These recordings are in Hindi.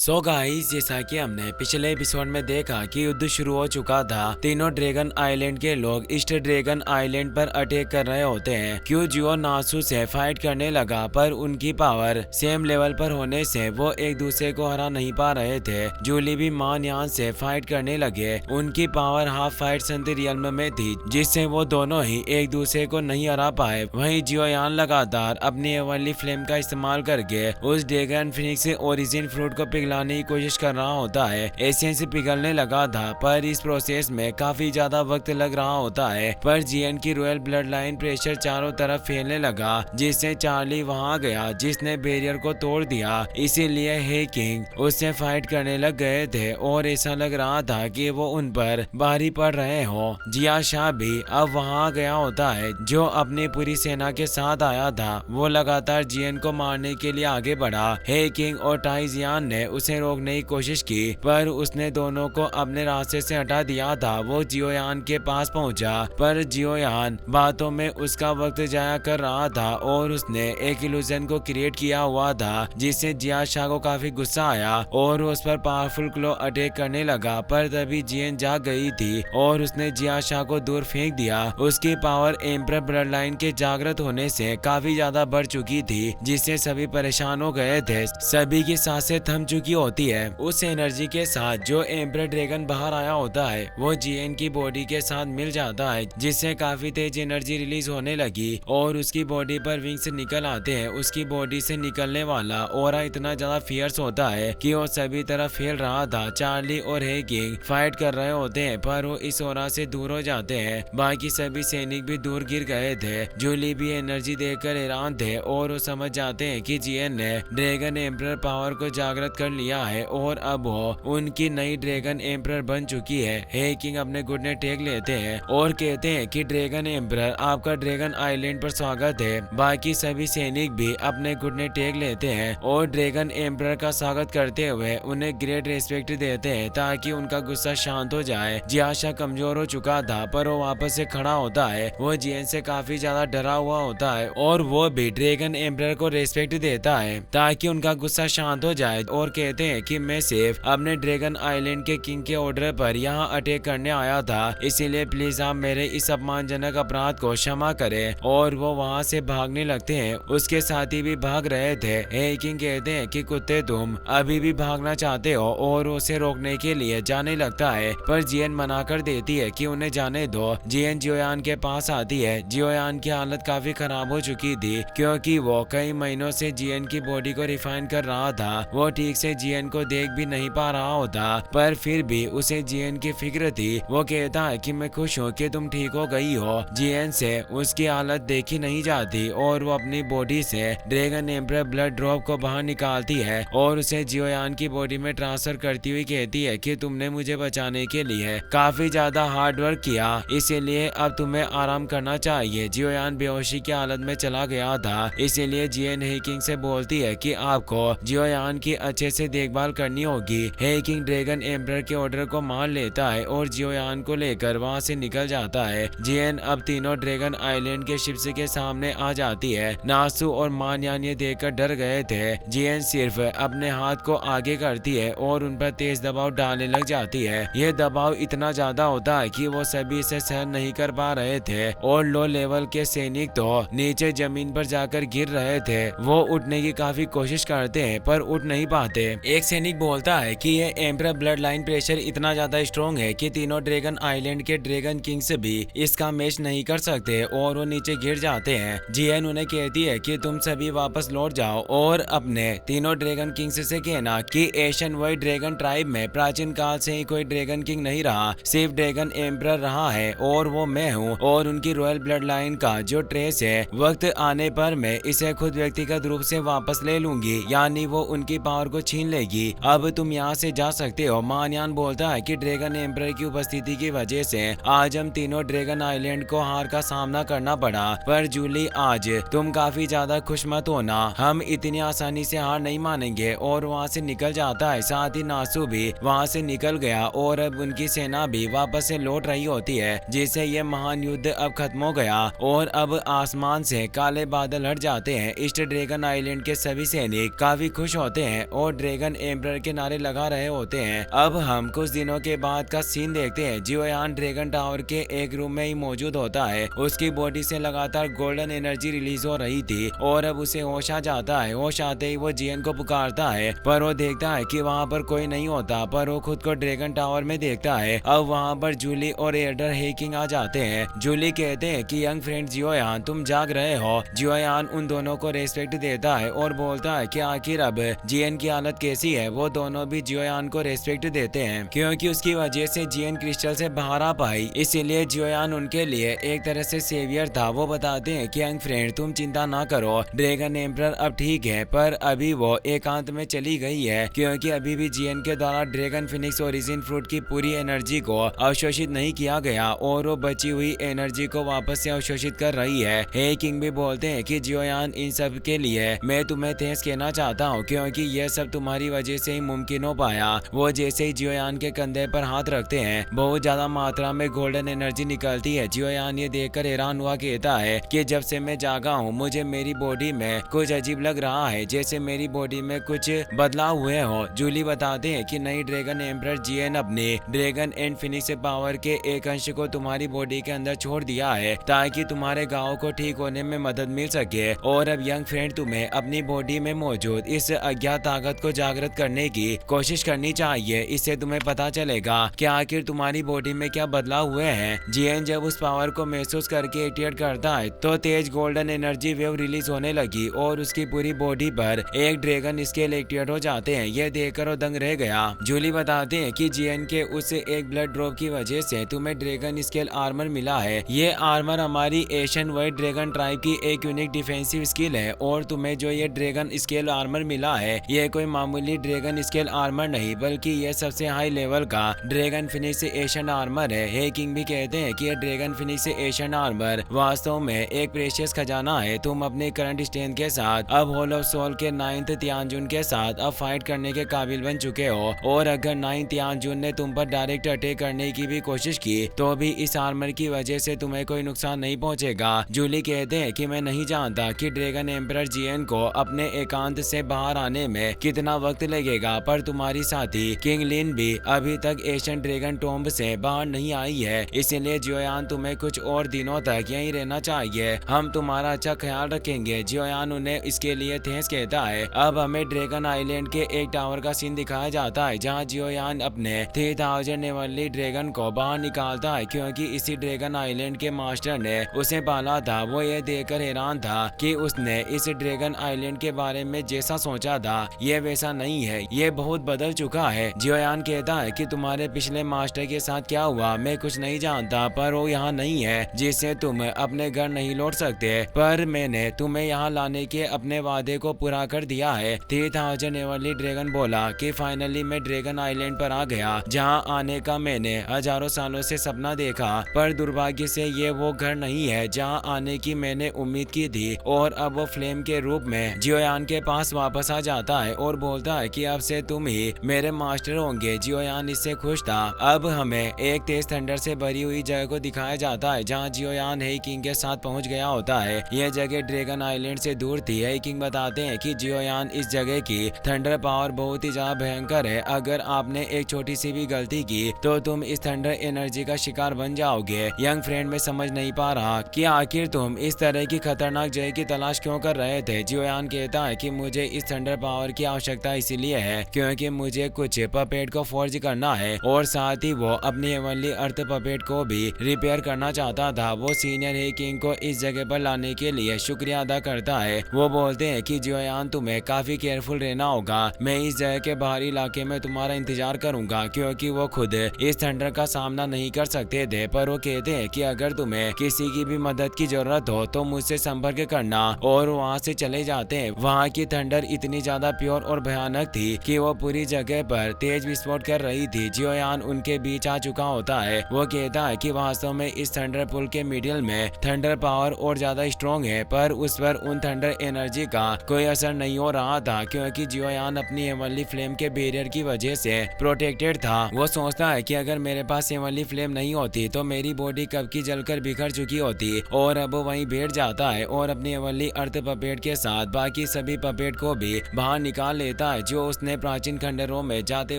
सो गाइस, जैसा कि हमने पिछले एपिसोड में देखा कि युद्ध शुरू हो चुका था। तीनों ड्रैगन आइलैंड के लोग ईस्ट ड्रैगन आइलैंड पर अटैक कर रहे होते हैं। क्यूजियो नासू से फाइट करने लगा, पर उनकी पावर सेम लेवल पर होने से वो एक दूसरे को हरा नहीं पा रहे थे। जूली भी मान यान से फाइट करने लगे। उनकी पावर हाफ फाइट संत रियल्म में थी, जिससे वो दोनों ही एक दूसरे को नहीं हरा पाए। वहीं जियोयान लगातार अपनी एवनली फ्लेम का इस्तेमाल करके उस ड्रैगन फिनिक्स ओरिजिन फ्रूट को पिघलाने की कोशिश कर रहा होता है। एसेंस पिघलने लगा था, पर इस प्रोसेस में काफी ज्यादा वक्त लग रहा होता है। पर जीएन की रॉयल ब्लड लाइन प्रेशर चारों तरफ फैलने लगा, जिससे चार्ली वहां गया, जिसने बैरियर को तोड़ दिया। इसीलिए हे किंग उससे फाइट करने लग गए थे और ऐसा लग रहा था कि वो उन पर भारी पड़ रहे हो। जिया शाह भी अब वहां गया होता है, जो अपनी पूरी सेना के साथ आया था। वो लगातार जीएन को मारने के लिए आगे बढ़ा। हे किंग और टाइजियान ने उसे रोकने की कोशिश की, पर उसने दोनों को अपने रास्ते से हटा दिया था। वो जियोयान के पास पहुंचा, पर जियोयान बातों में उसका वक्त जाया कर रहा था और उसने एक इल्यूजन को क्रिएट किया हुआ था, जिससे जिया शाह को काफी गुस्सा आया और उस पर पावरफुल क्लो अटैक करने लगा। पर तभी जीएन जाग गई थी और उसने जिया शाह को दूर फेंक दिया। उसकी पावर एम्परर ब्लड लाइन के जागृत होने से काफी ज्यादा बढ़ चुकी थी, जिससे सभी परेशान हो गए थे। सभी की सांसें थम चुकी होती है। उस एनर्जी के साथ जो एम्परर ड्रैगन बाहर आया होता है, वो जीएन की बॉडी के साथ मिल जाता है, जिससे काफी तेज एनर्जी रिलीज होने लगी और उसकी बॉडी पर विंग्स निकल आते हैं। उसकी बॉडी से निकलने वाला ऑरा इतना ज्यादा फियर्स होता है कि वो सभी तरफ फैल रहा था। चार्ली और हे किंग फाइट कर रहे होते हैं, पर वो इस ऑरा से दूर हो जाते हैं। बाकी सभी सैनिक भी दूर गिर गए थे। जूली भी एनर्जी देखकर हैरान थे और वो समझ जाते हैं कि जीएन ने ड्रैगन एम्परर पावर को जागृत कर लिया है और अब वो उनकी नई ड्रैगन एम्परर बन चुकी है। हे किंग अपने घुटने टेक लेते हैं और कहते हैं कि ड्रैगन एम्परर, आपका ड्रैगन आइलैंड पर स्वागत है। बाकी सभी सैनिक भी अपने घुटने टेक लेते हैं और ड्रैगन एम्परर का स्वागत करते हुए उन्हें ग्रेट रेस्पेक्ट देते हैं, ताकि उनका गुस्सा शांत हो जाए। जियाशा कमजोर हो चुका था, पर वो वापस से खड़ा होता है। वो जीएन से काफी ज्यादा डरा हुआ होता है और वो भी ड्रैगन एम्परर को रेस्पेक्ट देता है, ताकि उनका गुस्सा शांत हो जाए। और कहते हैं कि मैं सिर्फ अपने ड्रैगन आइलैंड के किंग के ऑर्डर पर यहाँ अटैक करने आया था, इसीलिए प्लीज आप मेरे इस अपमानजनक अपराध को क्षमा करें। और वो वहाँ से भागने लगते हैं। उसके साथी भी भाग रहे थे। हे किंग कहते हैं कि कुत्ते, तुम अभी भी भागना चाहते हो, और उसे रोकने के लिए जाने लगता है, पर जीएन मना कर देती है कि उन्हें जाने दो। जीएन जियोयान के पास आती है। जियोयान की हालत काफी खराब हो चुकी थी, क्योंकि वो कई महीनों से जीएन की बॉडी को रिफाइन कर रहा था। वो ठीक से जीएन को देख भी नहीं पा रहा होता, पर फिर भी उसे जीएन की फिक्र थी। वो कहता है कि मैं खुश हूँ कि तुम ठीक हो गई हो। जीएन से उसकी हालत देखी नहीं जाती और वो अपनी बॉडी से ड्रैगन एम्परर ब्लड ड्रॉप को बाहर निकालती है और उसे जियोयान की बॉडी में ट्रांसफर करती हुई कहती है कि तुमने मुझे बचाने के लिए काफी ज्यादा हार्ड वर्क किया, इसीलिए अब तुम्हें आराम करना चाहिए। जियोयान बेहोशी की हालत में चला गया था, इसीलिए जीएन हे किंग से बोलती है कि आपको जियोयान की अच्छे से देखभाल करनी होगी। हे किंग ड्रैगन एम्परर के ऑर्डर को मान लेता है और जियोयान को लेकर वहां से निकल जाता है। जीएन अब तीनों ड्रैगन आइलैंड के शिप्स के सामने आ जाती है। नासू और मानयान ये देखकर डर गए थे। जीएन सिर्फ अपने हाथ को आगे करती है और उन पर तेज दबाव डालने लग जाती है। ये दबाव इतना ज्यादा होता है कि वो सभी इसे सहन नहीं कर पा रहे थे और लो लेवल के सैनिक तो नीचे जमीन पर जाकर गिर रहे थे। वो उठने की काफी कोशिश करते हैं, पर उठ नहीं पाते। एक सैनिक बोलता है कि ये एम्परर ब्लड लाइन प्रेशर इतना ज्यादा स्ट्रॉन्ग है कि तीनों ड्रैगन आइलैंड के ड्रैगन किंग्स भी इसका मैच नहीं कर सकते और वो नीचे गिर जाते हैं। जीएन उन्हें कहती है कि तुम सभी वापस लौट जाओ और अपने तीनों ड्रैगन किंग्स से कहना कि एशियन वाइड ड्रैगन ट्राइब में प्राचीन काल से ही कोई ड्रैगन किंग नहीं रहा, सिर्फ ड्रैगन एम्परर रहा है और वो मैं हूँ। और उनकी रॉयल ब्लड लाइन का जो ट्रेस है, वक्त आने पर मैं इसे खुद व्यक्तिगत रूप से वापस ले लूंगी, यानी वो उनकी पावर को छीन लेगी। अब तुम यहाँ से जा सकते हो। मानयान बोलता है कि ड्रैगन एम्परर की उपस्थिति की वजह से आज हम तीनों ड्रैगन आइलैंड को हार का सामना करना पड़ा। पर जूली, आज तुम काफी ज्यादा खुश मत होना, हम इतनी आसानी से हार नहीं मानेंगे। और वहाँ से निकल जाता है। साथ ही नासू भी वहाँ से निकल गया और अब उनकी सेना भी वापस से लौट रही होती है, जिससे ये महान युद्ध अब खत्म हो गया और अब आसमान से काले बादल हट जाते हैं। ईस्ट ड्रैगन आइलैंड के सभी सैनिक काफी खुश होते हैं और ड्रैगन ड्रैगन एम्परर के नारे लगा रहे होते हैं। अब हम कुछ दिनों के बाद का सीन देखते हैं। जियोयान ड्रैगन टावर के एक रूम में ही मौजूद होता है। उसकी बॉडी से लगातार गोल्डन एनर्जी रिलीज हो रही थी और अब उसे होश आ जाता है। होश आते ही वो जियन को पुकारता है, पर वो देखता है कि वहाँ पर कोई नहीं होता, पर वो खुद को ड्रैगन टावर में देखता है। अब वहाँ पर जूली और एल्डर हेकिंग आ जाते हैं। जूली कहते हैं कि यंग फ्रेंड जियोयान, तुम जाग रहे हो। जियोयान उन दोनों को रेस्पेक्ट देता है और बोलता है कि आखिर अब जियन की हालत कैसी है। वो दोनों भी जियोयान को रेस्पेक्ट देते हैं क्योंकि उसकी वजह से जियन क्रिस्टल से बाहर आ पाई, इसीलिए जियोयान उनके लिए एक तरह से सेवियर था। वो बताते हैं कि यंग फ्रेंड, तुम चिंता ना करो, ड्रैगन एम्परर अब ठीक है, पर अभी वो एकांत में चली गई है क्योंकि अभी भी जियन के द्वारा ड्रैगन फिनिक्स ओरिजिन फ्रूट की पूरी एनर्जी को अवशोषित नहीं किया गया और वो बची हुई एनर्जी को वापस से अवशोषित कर रही है। हे किंग भी बोलते हैं कि जियोयान, इन सब के लिए मैं तुम्हें थैंक्स कहना चाहता हूँ क्योंकि यह सब तुम्हारी वजह से ही मुमकिन हो पाया। वो जैसे ही जियोयान के कंधे पर हाथ रखते हैं, बहुत ज्यादा मात्रा में गोल्डन एनर्जी निकलती है। जियोयान ये देखकर हैरान हुआ कहता है कि जब से मैं जागा हूँ मुझे मेरी बॉडी में कुछ अजीब लग रहा है, जैसे मेरी बॉडी में कुछ बदलाव हुए हो। जूली बताते हैं कि नई ड्रैगन एम्परर जियन अपने ड्रैगन एंड फिनिक्स पावर के एक अंश को तुम्हारी बॉडी के अंदर छोड़ दिया है ताकि तुम्हारे घाव को ठीक होने में मदद मिल सके। और अब यंग फ्रेंड, तुम्हें अपनी बॉडी में मौजूद इस अज्ञात ताकत को जागृत करने की कोशिश करनी चाहिए। इससे तुम्हें पता चलेगा कि आखिर तुम्हारी बॉडी में क्या बदलाव हुए हैं। जियन जब उस पावर को महसूस करके एक्टिवेट करता है तो तेज गोल्डन एनर्जी वेव रिलीज होने लगी और उसकी पूरी बॉडी पर एक ड्रैगन स्केल एक्टिवेट हो जाते हैं। यह देखकर वो दंग रह गया। जूली बताते हैं कि जियन के उस एक ब्लड ड्रॉप की वजह से तुम्हें ड्रैगन स्केल आर्मर मिला है। ये आर्मर हमारी एशियन वाइट ड्रैगन ट्राइब की एक यूनिक डिफेंसिव स्किल है और तुम्हें जो ये ड्रैगन स्केल आर्मर मिला है, ये कोई मामूली ड्रैगन स्केल आर्मर नहीं बल्कि ये सबसे हाई लेवल का ड्रैगन फिनिक्स एशियन आर्मर है। हे किंग भी कहते हैं कि ये ड्रैगन फिनिक्स एशियन आर्मर वास्तव में एक प्रेशियस खजाना है। तुम अपने करंट स्ट्रेंथ के साथ अब होल ऑफ सोल के 9th तियानजुन के साथ अब फाइट करने के काबिल बन चुके हो और अगर 9th तियानजुन ने तुम पर डायरेक्ट अटैक करने की भी कोशिश की तो भी इस आर्मर की वजह से तुम्हें कोई नुकसान नहीं पहुंचेगा। जूली कहते हैं कि मैं नहीं जानता कि ड्रैगन एम्परर जियन को अपने एकांत से बाहर आने में कितना वक्त लगेगा, पर तुम्हारी साथी किंग लिन भी अभी तक एशियन ड्रैगन टॉम्ब से बाहर नहीं आई है, इसलिए जियोयान तुम्हें कुछ और दिनों तक यहीं रहना चाहिए। हम तुम्हारा अच्छा ख्याल रखेंगे। जियोयान उन्हें इसके लिए थैंक्स कहता है। अब हमें ड्रैगन आइलैंड के एक टावर का सीन दिखाया जाता है जहाँ जियोयान अपने 3000 नेवरली ड्रैगन को बाहर निकालता है क्योंकि इसी ड्रैगन आइलैंड के मास्टर ने उसे पाला था। वो ये देखकर हैरान था कि उसने इस ड्रैगन आइलैंड के बारे में जैसा सोचा था ये वैसा नहीं है, ये बहुत बदल चुका है। जियोयान कहता है कि तुम्हारे पिछले मास्टर के साथ क्या हुआ मैं कुछ नहीं जानता, पर वो यहाँ नहीं है जिससे तुम अपने घर नहीं लौट सकते, पर मैंने तुम्हें यहाँ लाने के अपने वादे को पूरा कर दिया है। 3000 नेवरली ड्रैगन बोला कि फाइनली मैं ड्रैगन आइलैंड पर आ गया जहाँ आने का मैंने हजारों सालों से सपना देखा, पर दुर्भाग्य से ये वो घर नहीं है जहाँ आने की मैंने उम्मीद की थी। और अब वो फ्लेम के रूप में जियोयान के पास वापस आ जाता है और बोलता है कि अब से तुम ही मेरे मास्टर होंगे। जियोयान इससे खुश था। अब हमें एक तेज थंडर से भरी हुई जगह को दिखाया जाता है जहाँ जियोयान हे किंग के साथ पहुंच गया होता है। यह जगह ड्रैगन आइलैंड से दूर थी। हे किंग बताते हैं कि जियोयान इस जगह की थंडर पावर बहुत ही ज्यादा भयंकर है। अगर आपने एक छोटी सी भी गलती की तो तुम इस थंडर एनर्जी का शिकार बन जाओगे। यंग फ्रेंड में समझ नहीं पा रहा कि आखिर तुम इस तरह की खतरनाक जगह की तलाश क्यों कर रहे थे। जियोयान कहता है कि मुझे इस थंडर पावर की आवश्यकता इसलिए है क्योंकि मुझे कुछ पपेट को फॉर्ज करना है और साथ ही वो अपनी हेवनली अर्थ पपेट को भी रिपेयर करना चाहता था। वो सीनियर हे किंग को इस जगह पर लाने के लिए शुक्रिया अदा करता है। वो बोलते हैं कि जियोयान तुम्हें काफी केयरफुल रहना होगा। मैं इस जगह के बाहरी इलाके में तुम्हारा इंतजार करूंगा क्योंकि वो खुद इस थंडर का सामना नहीं कर सकते थे, पर वो कहते हैं कि अगर तुम्हें किसी की भी मदद की जरूरत हो तो मुझसे संपर्क करना और वहाँ से चले जाते हैं। वहाँ की थंडर इतनी ज्यादा प्योर और भयानक थी कि वो पूरी जगह पर तेज विस्फोट कर रही थी। जियोयान उनके बीच आ चुका होता है। वो कहता है कि वास्तव में इस थंडर पुल के मिडिल में थंडर पावर और ज्यादा स्ट्रॉन्ग है, पर उस पर उन थंडर एनर्जी का कोई असर नहीं हो रहा था क्योंकि जियोयान अपनी हेवनली फ्लेम के बैरियर की वजह से प्रोटेक्टेड था। वो सोचता है कि अगर मेरे पास हेवनली फ्लेम नहीं होती तो मेरी बॉडी कब की जलकर बिखर चुकी होती, और अब वो वहीं बैठ जाता है और अपनी हेवनली अर्थ पपेट के साथ बाकी सभी पपेट को भी बाहर निकाल लेता देता है जो उसने प्राचीन खंडरों में जाते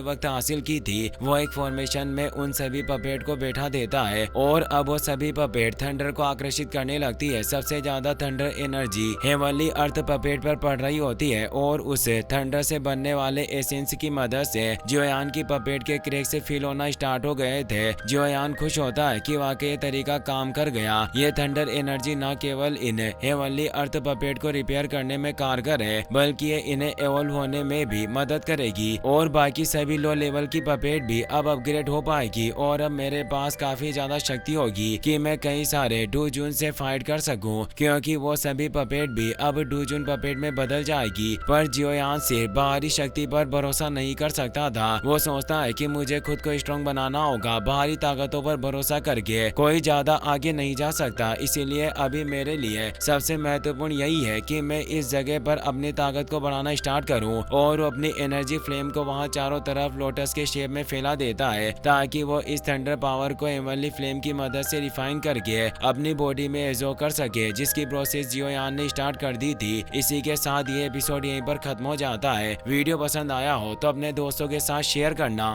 वक्त हासिल की थी। वो एक फॉर्मेशन में उन सभी पपेट को बैठा देता है और अब वो सभी पपेट थंडर को आकर्षित करने लगती है। सबसे ज्यादा थंडर एनर्जी हेवनली अर्थ पपेट पर पड़ रही होती है और उसे थंडर से बनने वाले एसेंस की मदद से जियोयान की पपेट के क्रैक से फील होना स्टार्ट हो गए थे। जियोयान खुश होता है कि वाकई ये तरीका काम कर गया। ये थंडर एनर्जी न केवल इन हेवनली अर्थ पपेट को रिपेयर करने में कारगर है बल्कि ये इन्हें एवॉल्व होने में भी मदद करेगी और बाकी सभी लो लेवल की पपेट भी अब अपग्रेड हो पाएगी और अब मेरे पास काफी ज्यादा शक्ति होगी कि मैं कई सारे डूजून से फाइट कर सकूं, क्योंकि वो सभी पपेट भी अब डूजून पपेट में बदल जाएगी। पर जियोयान सिर्फ बाहरी शक्ति पर भरोसा नहीं कर सकता था। वो सोचता है कि मुझे खुद को स्ट्रॉन्ग बनाना होगा। बाहरी ताकतों पर भरोसा करके कोई ज्यादा आगे नहीं जा सकता। इसीलिए अभी मेरे लिए सबसे महत्वपूर्ण यही है कि मैं इस जगह पर अपनी ताकत को बढ़ाना स्टार्ट करूं और अपनी एनर्जी फ्लेम को वहां चारों तरफ लोटस के शेप में फैला देता है ताकि वो इस थंडर पावर को हेवनली फ्लेम की मदद से रिफाइन करके अपनी बॉडी में एब्जॉर्ब कर सके, जिसकी प्रोसेस जियोयान ने स्टार्ट कर दी थी। इसी के साथ ये एपिसोड यहीं पर खत्म हो जाता है। वीडियो पसंद आया हो तो अपने दोस्तों के साथ शेयर करना।